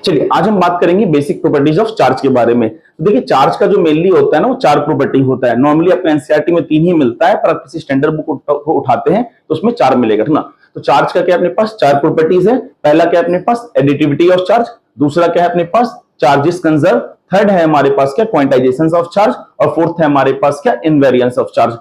चलिए आज हम बात करेंगे बेसिक प्रॉपर्टीज ऑफ चार्ज के बारे में। तो देखिए चार्ज का जो मेनली होता है ना वो चार प्रॉपर्टी होता है। नॉर्मली अपने एनसीईआरटी में 3 ही मिलता है, पर आप किसी स्टैंडर्ड बुक को उठाते हैं तो उसमें 4 मिलेगा, ठीक ना। तो चार्ज का क्या अपने पास 4 प्रॉपर्टीज है। पहला क्या अपने पास एडिटिविटी ऑफ चार्ज, दूसरा क्या है अपने पास चार्जेस कंजर्व, थर्ड है हमारे पास क्या क्वांटाइजेशन ऑफ चार्ज, और फोर्थ है हमारे पास क्या इनवेरियंस ऑफ चार्ज।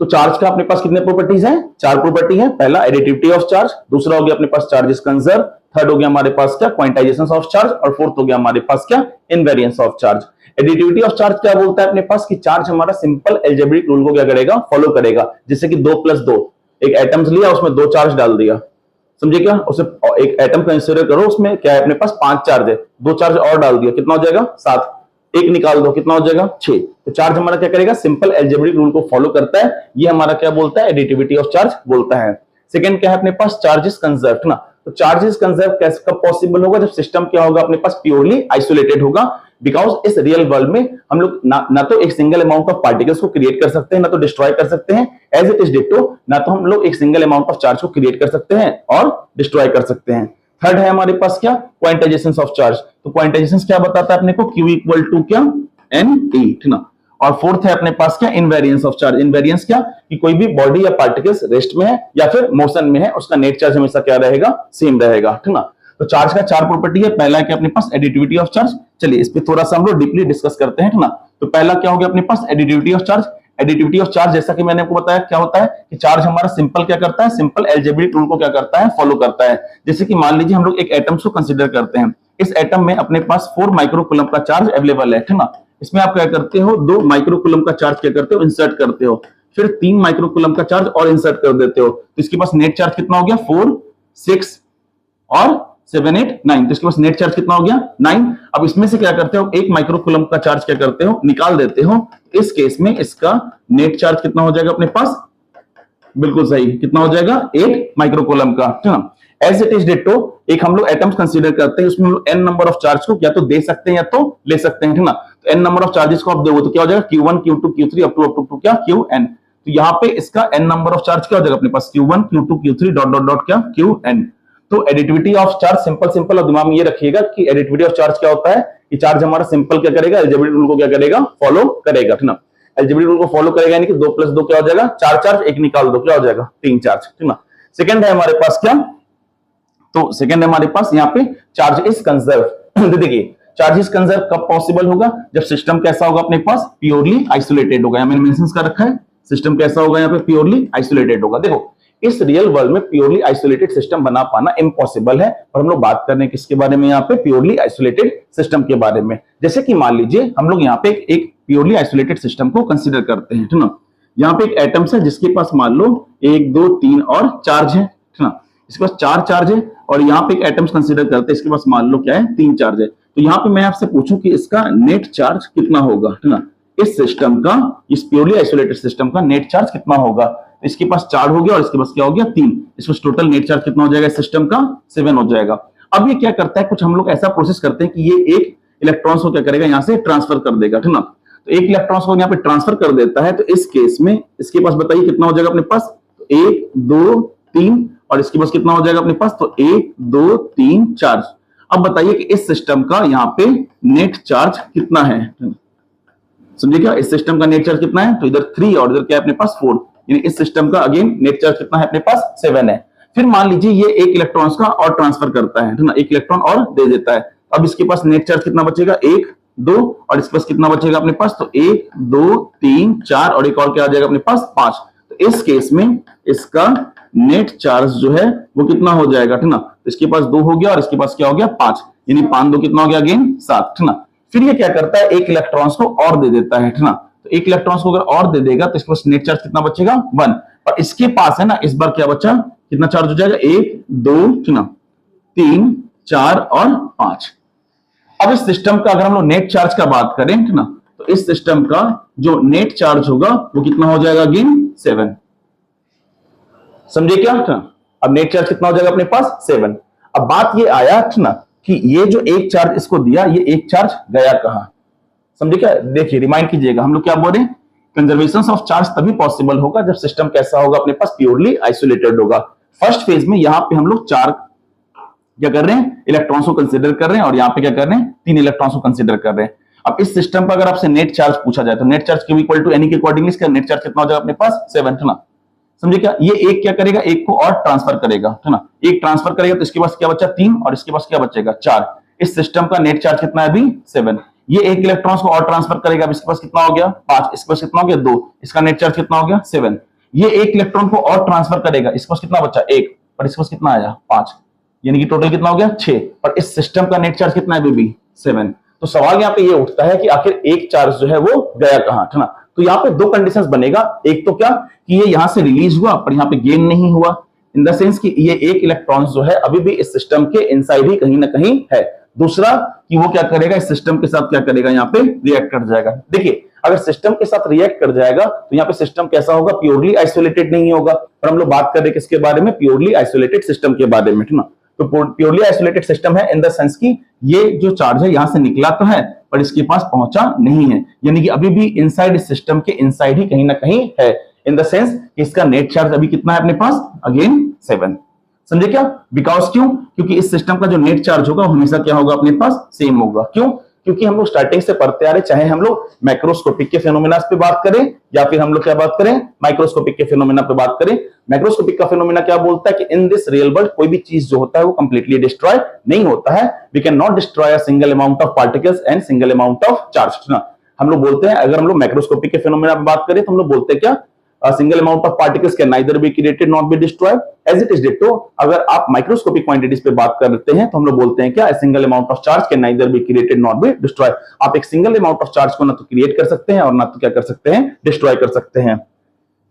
तो चार्ज का अपने पास कितने प्रॉपर्टीज हैं? 4 प्रॉपर्टी है। पहला एडिटिविटी ऑफ चार्ज, दूसरा हो गया अपने पास चार्जेस कंजर्व, थर्ड हो गया हमारे पास क्या क्वांटाइजेशन ऑफ चार्ज, और फोर्थ हो गया हमारे पास क्या invariance of charge. Additivity of charge क्या बोलता है अपने पास कि चार्ज हमारा सिंपल अलजेब्रिक रूल को क्या करेगा फॉलो करेगा। जैसे कि 2+2 एक एटम्स लिया उसमें 2 चार्ज डाल दिया, समझे क्या। उसे एक एटम कंसीडर करो, उसमें क्या है अपने पास 5 चार्ज है, 2 चार्ज और डाल दिया, कितना हो जाएगा 7, एक निकाल दो कितना हो जाएगा 6। तो चार्ज हमारा क्या करेगा सिंपल अलजेब्रिक रूल को फॉलो करता है। ये हमारा क्या बोलता है एडिटिविटी ऑफ चार्ज बोलता है। सेकंड क्या है अपने पास चार्जेस कंजर्व ना। तो चार्जेस कंजर्व कैसे कब पॉसिबल होगा? जब सिस्टम क्या होगा अपने पास प्योरली आइसोलेटेड होगा। बिकॉज इस रियल वर्ल्ड में हम लोग ना तो एक सिंगल अमाउंट ऑफ पार्टिकल्स को क्रिएट कर सकते हैं, ना तो डिस्ट्रॉय कर सकते हैं। एज इट इज डिटो, ना तो हम लोग एक सिंगल अमाउंट ऑफ चार्ज को क्रिएट कर सकते हैं और डिस्ट्रॉय कर सकते हैं। थर्ड है हमारे पास क्या क्वांटाइजेशन ऑफ चार्ज। तो क्वांटाइजेशन क्या बताता है अपने को Q इक्वल टू क्या N E, ठीक ना। और फोर्थ है अपने पास क्या इनवेरियंस ऑफ चार्ज। इनवेरियंस क्या कि कोई भी बॉडी या पार्टिकल्स रेस्ट में है या फिर मोशन में है, उसका नेट चार्ज हमेशा क्या रहेगा सेम रहेगा, ठीक ना। तो चार्ज का 4 प्रॉपर्टी है। पहला है कि अपने पास एडिटिविटी ऑफ चार्ज। चलिए इस पे थोड़ा सा हम लोग डीपली डिस्कस करते हैं, ठीक ना। तो पहला क्या हो गया अपने पास additivity of charge. Additivity of charge जैसा कि मैंने आपको बताया क्या होता है कि चार्ज हमारा सिंपल क्या करता है सिंपल अलजेब्रिक रूल को क्या करता है फॉलो करता है। जैसे कि मान लीजिए हम लोग एक एटम्स को कंसीडर करते हैं। इस एटम में अपने पास 4 माइक्रोकूलम का चार्ज अवेलेबल है, ठीक ना। इसमें आप क्या करते हो 2 माइक्रोकूलम का चार्ज क्या करते हो इंसर्ट करते हो, फिर 3 माइक्रोकूलम का चार्ज और इंसर्ट कर देते हो। तो इसके पास नेट चार्ज कितना हो गया 4, 6 और 7, 8, 9। तो इसके पास नेट चार्ज कितना हो गया 9। अब इसमें से क्या करते हो 1 माइक्रोकूलम का चार्ज क्या करते हो निकाल देते हो। इस केस में इसका नेट चार्ज कितना हो जाएगा अपने पास, बिल्कुल सही कितना हो जाएगा 8 माइक्रोकूलम का, ठीक ना। एज इट इज डिटो एक हम लोग एटम्स कंसीडर करते हैं, उसमें हम लोग n नंबर ऑफ चार्ज को या तो दे सकते हैं या तो ले सकते हैं, ठीक ना। तो n नंबर ऑफ चार्जेस को आप दोगे तो क्या हो जाएगा Q1 Q2 Q3 up to क्या Qn। तो यहाँ पे इसका n नंबर ऑफ चार्ज क्या हो जाएगा अपने पास Q1 Q2 Q3 dot dot dot क्या Qn। तो एडिटिविटी ऑफ चार्ज सिंपल और दिमाग में ये रखिएगा कि एडिटिविटी ऑफ चार्ज क्या होता है कि चार्ज हमारा सिंपल क्या करेगा अलजेब्रिक रूल को क्या करेगा फॉलो करेगा, ठीक ना। अलजेब्रिक रूल को फॉलो करेगा यानी कि 2+2 क्या हो जाएगा 4 चार्ज, एक निकाल दो क्या हो जाएगा 3 चार्ज, ठीक ना। सेकंड है हमारे पास क्या, तो सेकंड है हमारे पास यहाँ पे चार्ज इज कंजर्व। देखिए चार्ज इज कंजर्व कब पॉसिबल होगा? जब सिस्टम कैसा होगा अपने पास प्योरली आइसोलेटेड होगा। मैंने मेंशन कर रखा है सिस्टम कैसा होगा यहाँ पे प्योरली आइसोलेटेड होगा। देखो इस रियल वर्ल्ड में प्योरली आइसोलेटेड सिस्टम बना पाना इम्पॉसिबल है, और हम लोग बात कर रहे हैं किसके बारे में यहाँ पे प्योरली आइसोलेटेड सिस्टम के बारे में। जैसे कि मान लीजिए हम लोग यहाँ पे एक प्योरली आइसोलेटेड सिस्टम को कंसिडर करते हैं, ठीक ना। यहाँ पे एक एटम्स है जिसके पास मान लो 1 2 3 और चार्ज है, ठीक ना। इसके पास 4 चार्ज है, और यहाँ पे एक एटम्स कंसिडर करते हैं इसके पास मान लो क्या है 3 चार्ज है। तो यहाँ पे मैं आपसे पूछूं कि इसका नेट चार्ज कितना होगा, ठीक ना। इस सिस्टम का इस प्योरली आइसोलेटेड सिस्टम का नेट चार्ज कितना होगा? इसके पास 4 हो गया और इसके पास क्या हो गया 3। इसमें टोटल नेट चार्ज कितना हो जाएगा सिस्टम का 7 हो जाएगा। अब ये क्या करता है कुछ हम लोग ऐसा प्रोसेस करते हैं कि ये एक इलेक्ट्रॉन्स को क्या करेगा यहाँ से ट्रांसफर कर देगा, ठीक ना। तो एक इलेक्ट्रॉन्स को यहाँ पे ट्रांसफर कर देता है। तो इस केस में इसके पास बताइए कितना हो जाएगा अपने पास 1 2 3, और इसके पास कितना हो जाएगा अपने पास तो 1 2 3 4। अब बताइए कि इस सिस्टम का यहाँ पे नेट चार्ज कितना है, समझिए क्या इस सिस्टम का नेट चार्ज कितना है? तो इधर 3 और इधर क्या है अपने पास 4, यानी इस सिस्टम का अगेन नेट चार्ज कितना है अपने पास 7 है। फिर मान लीजिए ये एक इलेक्ट्रॉन्स का और ट्रांसफर करता है, ठीक ना, एक इलेक्ट्रॉन और दे देता है। अब इसके पास नेट चार्ज कितना बचेगा 1 2, और इसके पास कितना बचेगा अपने पास तो 1 2 3 4, और एक और क्या आ जाएगा अपने पास 5। तो इस केस में इसका नेट चार्ज जो है वो कितना हो जाएगा, ठीक ना। इसके पास 2 हो गया और इसके पास क्या हो गया 5, यानी 5 2 कितना हो गया अगेन 7, ठीक ना। फिर ये क्या करता है एक इलेक्ट्रॉन्स को और दे देता है, ठीक ना। तो एक इलेक्ट्रॉन्स को अगर और दे देगा तो इसके पास नेट चार्ज कितना बचेगा 1, और इसके पास है ना इस बार क्या बचा कितना चार्ज हो जाएगा 1 2 ठीक ना 3 4 और 5। अब इस सिस्टम का अगर हम लोग नेट चार्ज का बात करें, ठीक ना, तो इस सिस्टम का जो नेट चार्ज होगा वो कितना हो जाएगा अगेन 7। समझे क्या? अब नेट चार्ज कितना हो जाएगा अपने पास 7। अब बात ये आया ना कि ये जो एक चार्ज इसको दिया, ये एक चार्ज गया कहां? समझे क्या? देखिए रिमाइंड कीजिएगा, हम लोग क्या बोल रहे हैं, कंजर्वेशन ऑफ चार्ज तभी पॉसिबल होगा जब सिस्टम कैसा होगा अपने पास प्योरली आइसोलेटेड होगा। फर्स्ट फेज में यहां पे हम लोग 4 क्या कर रहे हैं, इलेक्ट्रॉन्स को कंसिडर कर रहे हैं, और यहाँ पे क्या कर रहे हैं, 3 इलेक्ट्रॉन्स को कंसिडर कर रहे हैं। अब इस सिस्टम पर अगर आपसे नेट चार्ज पूछा जाए तो net charge Q equal to n e के अकॉर्डिंगली इसका नेट चार्ज कितना हो जाएगा अपने पास 7, है ना। समझे क्या, ये एक क्या करेगा, एक को और ट्रांसफर करेगा, है ना। एक ट्रांसफर करेगा तो इसके पास क्या बचा 3, और इसके पास क्या बचेगा 4। इस सिस्टम का नेट चार्ज कितना है अभी 7। ये एक इलेक्ट्रॉन्स को और ट्रांसफर करेगा, अब इसके पास कितना हो गया 5, इसके पास कितना हो गया 2, इसका नेट चार्ज कितना हो गया 7। ये एक इलेक्ट्रॉन को और ट्रांसफर करेगा, इसके पास कितना बचा 1, और इसके पास कितना आया 5, यानी कि टोटल कितना हो गया 6, और इस सिस्टम का नेट चार्ज कितना है बेबी 7। तो सवाल यहाँ पे ये उठता है कि आखिर एक चार्ज जो है वो गया कहां, है ना। तो यहाँ पे 2 कंडीशंस बनेगा, एक तो क्या कि ये यहां से रिलीज हुआ पर यहाँ पे गेन नहीं हुआ, इन द सेंस कि ये एक इलेक्ट्रॉन जो है अभी भी इस सिस्टम के इनसाइड ही कहीं ना कहीं है। दूसरा कि वो क्या करेगा, इस सिस्टम के साथ क्या करेगा, यहाँ पे रिएक्ट कर जाएगा। देखिए अगर सिस्टम के साथ रिएक्ट कर जाएगा तो यहाँ पे सिस्टम कैसा होगा, प्योरली आइसोलेटेड नहीं होगा। पर हम लोग बात कर रहे हैं किसके बारे में, प्योरली आइसोलेटेड सिस्टम के बारे में, है ना। तो प्योरली आइसोलेटेड सिस्टम है इन द सेंस कि ये जो चार्ज है यहां से निकला तो है पर इसके पास पहुंचा नहीं है, यानी कि अभी भी इनसाइड इस सिस्टम के इनसाइड ही कहीं ना कहीं है, इन द सेंस कि इसका नेट चार्ज अभी कितना है अपने पास, अगेन 7। समझे क्या, बिकॉज क्यों, क्योंकि इस सिस्टम का जो नेट चार्ज होगा हमेशा क्या होगा अपने पास सेम होगा। क्यों, क्योंकि हम लोग स्टार्टिंग से पढ़ते आ रहे, चाहे हम लोग मैक्रोस्कोपिक के फिनोमेना पे बात करें या फिर हम लोग क्या बात करें, माइक्रोस्कोपिक के फिनोमेना पे बात करें। मैक्रोस्कोपिक का फिनोमेना क्या बोलता है कि इन दिस रियल वर्ल्ड कोई भी चीज जो होता है वो कंप्लीटली डिस्ट्रॉय नहीं होता है। We can not destroy a single amount of particles and single amount of charge, ना। हम लोग बोलते हैं, अगर हम लोग मैक्रोस्कोपिक के फिनोमेना पे बात करें तो हम लोग बोलते हैं क्या, a single amount of particles can neither be created nor be destroyed as it is ditto। अगर आप माइक्रोस्कोपिक क्वांटिटीज पे बात करते हैं तो हम लोग बोलते हैं क्या, a single amount of charge can neither be created nor be destroyed। आप एक सिंगल अमाउंट ऑफ चार्ज को ना तो क्रिएट कर सकते हैं और ना तो क्या कर सकते हैं, डिस्ट्रॉय कर सकते हैं।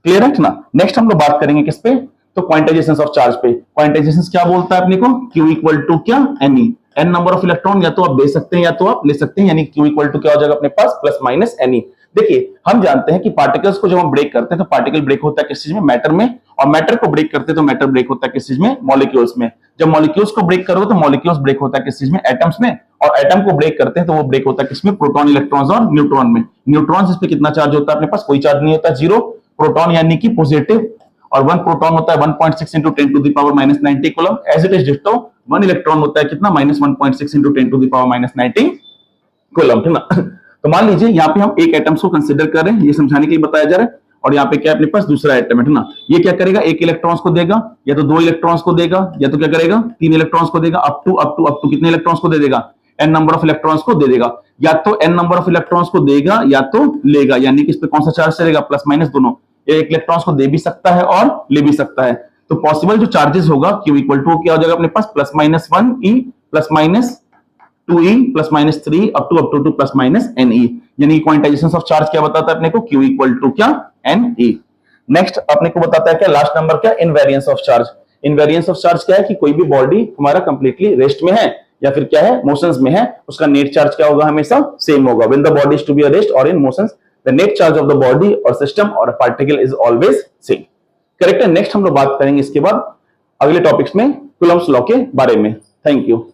क्लियर है ना। नेक्स्ट हम लोग बात करेंगे किस पे, तो क्वांटाइजेशन ऑफ चार्ज पे। क्वांटाइजेशन क्या बोलता है अपने को, Q इक्वल टू क्या, एन नंबर ऑफ इलेक्ट्रॉन या तो आप दे सकते हैं या तो आप ले सकते हैं, यानी Q इक्वल टू क्या हो जाएगा अपने पास प्लस माइनस एन। देखिए हम जानते हैं कि पार्टिकल्स को जब हम ब्रेक करते हैं तो पार्टिकल ब्रेक होता है किस चीज में, मैटर में, और मैटर को ब्रेक करते हैं तो मैटर ब्रेक होता है किस चीज में, मॉलिक्यूल्स में। जब मॉलिक्यूल्स को ब्रेक करोगे तो मॉलिक्यूल्स ब्रेक होता है किस चीज में, एटम्स में, और एटम को ब्रेक करते हैं तो वो ब्रेक होता है किसमें, प्रोटॉन, इलेक्ट्रॉन्स और न्यूट्रॉन में। न्यूट्रॉन्स इस पे कितना चार्ज होता है अपने पास, कोई चार्ज नहीं होता, 0। प्रोटॉन यानी कि पॉजिटिव, और 1 प्रोटॉन होता है 1.6 into 10 to the power minus 90 coulomb. As it is ditto 1 electron होता है कितना, -1.6 into 10 to the power minus 90 coulomb, है ना। तो मान लीजिए यहाँ पे हम एक एटम्स को कंसीडर कर रहे हैं, ये समझाने के लिए बताया जा रहा है, और यहाँ पे क्या अपने पास दूसरा एटम है ना। ये क्या करेगा, एक इलेक्ट्रॉन्स को देगा, या तो 2 इलेक्ट्रॉन्स को देगा, या तो क्या करेगा 3 इलेक्ट्रॉन्स को देगा, अप टू कितने इलेक्ट्रॉन्स को दे देगा, n नंबर ऑफ इलेक्ट्रॉन्स को दे देगा। या तो n नंबर ऑफ इलेक्ट्रॉन्स को देगा या तो लेगा, यानी कि इस पे कौन सा चार्ज चलेगा, प्लस माइनस दोनों। एक इलेक्ट्रॉन्स को दे भी सकता है और ले भी सकता है। तो पॉसिबल जो चार्जेस होगा Q इक्वल टू क्या हो जाएगा अपने पास, plus minus 1e plus minus 2e plus minus 3 up to plus minus ne, यानी क्वांटाइजेशन ऑफ चार्ज क्या बताता है अपने को, Q इक्वल टू क्या, ne। नेक्स्ट अपने को बताता है क्या, लास्ट नंबर क्या, invariance of charge. Invariance of charge क्या है कि कोई भी बॉडी हमारा कंप्लीटली रेस्ट में है या फिर क्या है, मोशंस में है, उसका नेट चार्ज क्या होगा, हमेशा सेम होगा। When the body is to be a rest or in motions the net charge of the body or system or particle is always same. Correct है। नेक्स्ट हम लोग बात करेंगे इसके बाद अगले टॉपिक्स में कूलम्ब्स लॉ के बारे में। Thank you.